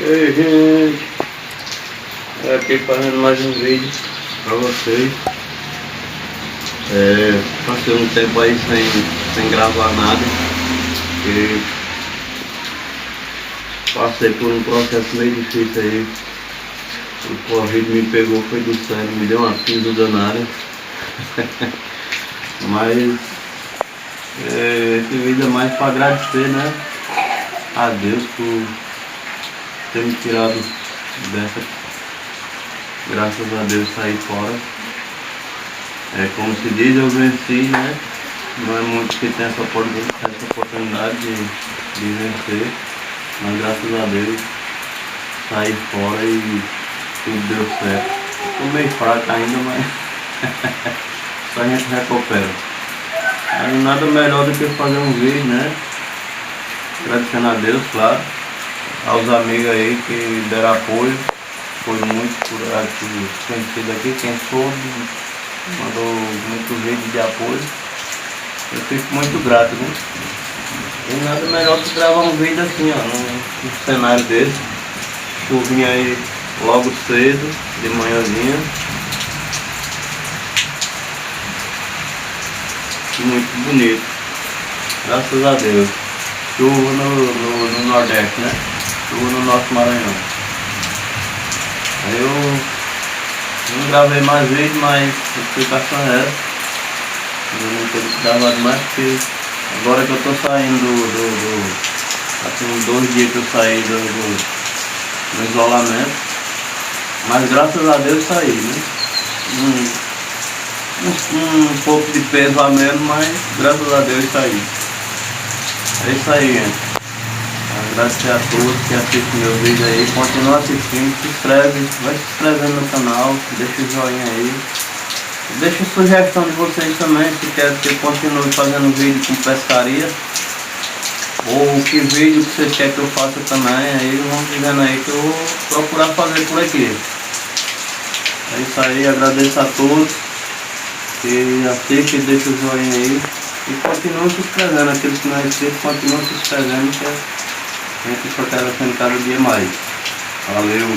Ei, gente, aqui fazendo mais um vídeo pra vocês. Passei um tempo aí sem gravar nada, e passei por um processo meio difícil aí. O Covid me pegou, foi do cérebro, me deu uma pisa danada. Mas esse vídeo é mais para agradecer, né, a Deus por ter me tirado dessa. Graças a Deus saí fora. Como se diz, eu venci, né? Não é muito que tem essa oportunidade de vencer, mas graças a Deus saí fora e tudo deu certo. Estou meio fraco ainda, mas só a gente recupera. Aí nada melhor do que fazer um vídeo, né? Agradecendo a Deus, claro, aos amigos aí que deram apoio. Foi muito por aqui, conhecido aqui, quem soube, mandou muito vídeo de apoio. Eu fico muito grato, né? E nada melhor que gravar um vídeo assim, ó, num cenário desse. Chuvinha aí logo cedo, de manhãzinha. Muito bonito. Graças a Deus. Chuva no Nordeste, né? Chuva no nosso Maranhão. Aí eu não gravei mais vídeo, mas a explicação é essa. Eu não tenho gravado mais porque agora que eu tô saindo assim, 2 dias que eu saí do isolamento. Mas graças a Deus saí, né? Um pouco de peso a menos, mas graças a Deus saí. É isso aí, gente. Agradecer a todos que assistem meu vídeo aí, continua assistindo, se inscreve, vai se inscrevendo no canal, deixa o joinha aí. Deixa a sugestão de vocês também, se querem que eu continue fazendo vídeo com pescaria, ou que vídeo que vocês querem que eu faça também, aí vamos dizendo aí que eu vou procurar fazer por aqui. É isso aí, agradeço a todos que assistem, deixa o joinha aí e continuam se inscrevendo, aqueles que não é inscritos continuam se inscrevendo, que a gente fortalecendo cada dia mais. Valeu!